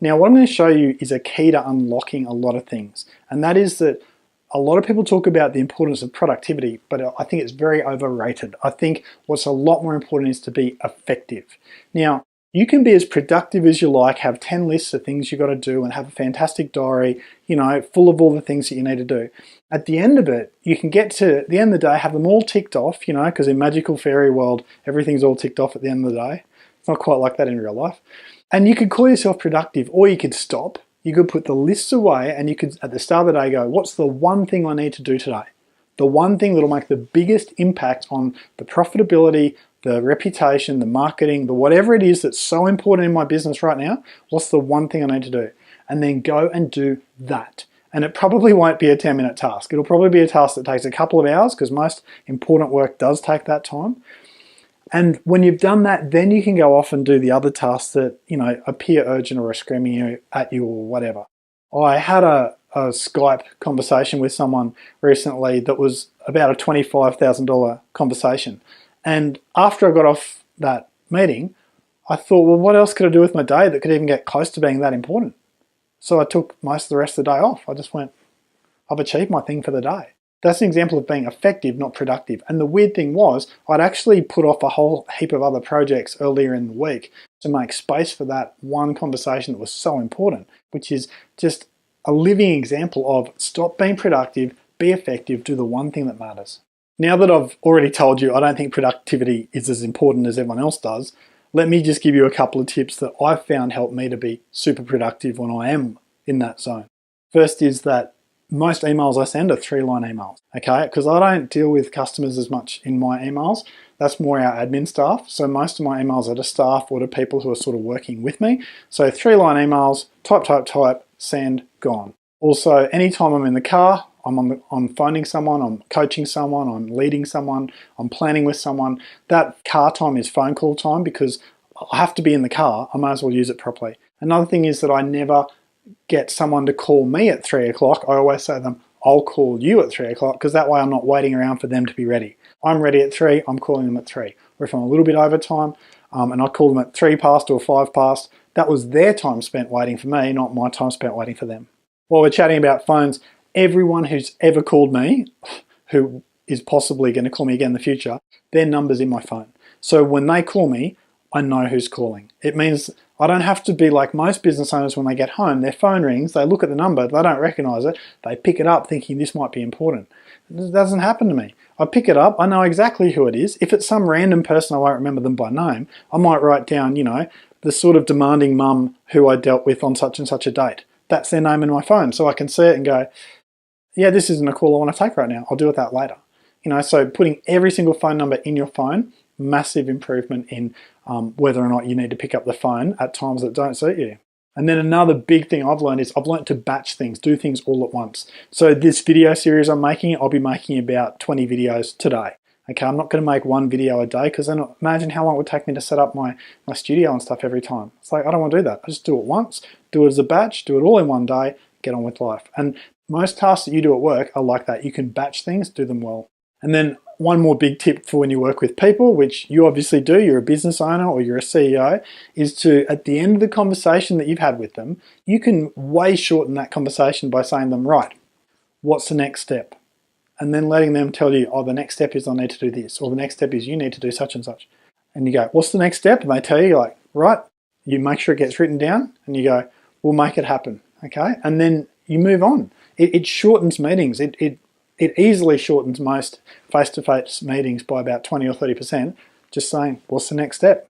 Now, what I'm going to show you is a key to unlocking a lot of things, and that is that a lot of people talk about the importance of productivity, but I think it's very overrated. I think what's a lot more important is to be effective. Now, you can be as productive as you like, have 10 lists of things you've got to do and have a fantastic diary, full of all the things that you need to do. At the end of it, you can get to the end of the day, have them all ticked off, because in magical fairy world, everything's all ticked off at the end of the day. It's not quite like that in real life. And you could call yourself productive, or you could stop. You could put the lists away and you could, at the start of the day, go, what's the one thing I need to do today? The one thing that'll make the biggest impact on the profitability, the reputation, the marketing, the whatever it is that's so important in my business right now, what's the one thing I need to do? And then go and do that. And it probably won't be a 10-minute task. It'll probably be a task that takes a couple of hours because most important work does take that time. And when you've done that, then you can go off and do the other tasks that, appear urgent or are screaming at you or whatever. I had a Skype conversation with someone recently that was about a $25,000 conversation. And after I got off that meeting, I thought, well, what else could I do with my day that could even get close to being that important? So I took most of the rest of the day off. I just went, I've achieved my thing for the day. That's an example of being effective, not productive. And the weird thing was, I'd actually put off a whole heap of other projects earlier in the week to make space for that one conversation that was so important, which is just a living example of stop being productive, be effective, do the one thing that matters. Now that I've already told you I don't think productivity is as important as everyone else does, let me just give you a couple of tips that I've found help me to be super productive when I am in that zone. First is that most emails I send are 3-line emails, okay? Because I don't deal with customers as much in my emails. That's more our admin staff. So most of my emails are to staff or to people who are sort of working with me. So 3-line emails, type, send, gone. Also, anytime I'm in the car, I'm phoning someone, I'm coaching someone, I'm leading someone, I'm planning with someone. That car time is phone call time because I have to be in the car. I might as well use it properly. Another thing is that I never get someone to call me at 3 o'clock. I always say to them, I'll call you at 3 o'clock because that way I'm not waiting around for them to be ready. I'm ready at 3, I'm calling them at 3. Or if I'm a little bit over time and I call them at 3 past or 5 past, that was their time spent waiting for me, not my time spent waiting for them. While we're chatting about phones, everyone who's ever called me, who is possibly going to call me again in the future, their number's in my phone. So when they call me, I know who's calling. It means I don't have to be like most business owners when they get home. Their phone rings, they look at the number, they don't recognize it, they pick it up thinking this might be important. It doesn't happen to me. I pick it up, I know exactly who it is. If it's some random person, I won't remember them by name. I might write down, the sort of demanding mum who I dealt with on such and such a date. That's their name in my phone. So I can see it and go, yeah, this isn't a call I want to take right now. I'll do it that later. So putting every single phone number in your phone, massive improvement in whether or not you need to pick up the phone at times that don't suit you. And then another big thing I've learned is I've learned to batch things, do things all at once. So this video series I'm making, I'll be making about 20 videos today. Okay, I'm not going to make one video a day because then imagine how long it would take me to set up my studio and stuff every time. It's like, I don't want to do that. I just do it once, do it as a batch, do it all in one day, get on with life. And most tasks that you do at work are like that. You can batch things, do them well. And then one more big tip for when you work with people, which you obviously do, you're a business owner or you're a CEO, is to, at the end of the conversation that you've had with them, you can way shorten that conversation by saying to them, right, what's the next step? And then letting them tell you, oh, the next step is I need to do this, or the next step is you need to do such and such. And you go, what's the next step? And they tell you, you're like, right, you make sure it gets written down, and you go, we'll make it happen, okay? And then you move on. It shortens meetings. It easily shortens most face-to-face meetings by about 20 or 30%, just saying, what's the next step?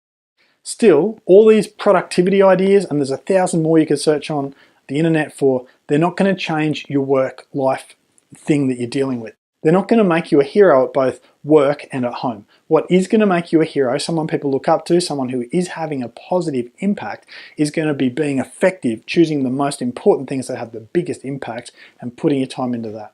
Still, all these productivity ideas, and there's 1,000 more you could search on the internet for, they're not going to change your work-life thing that you're dealing with. They're not going to make you a hero at both work and at home. What is going to make you a hero, someone people look up to, someone who is having a positive impact, is going to be being effective, choosing the most important things that have the biggest impact and putting your time into that.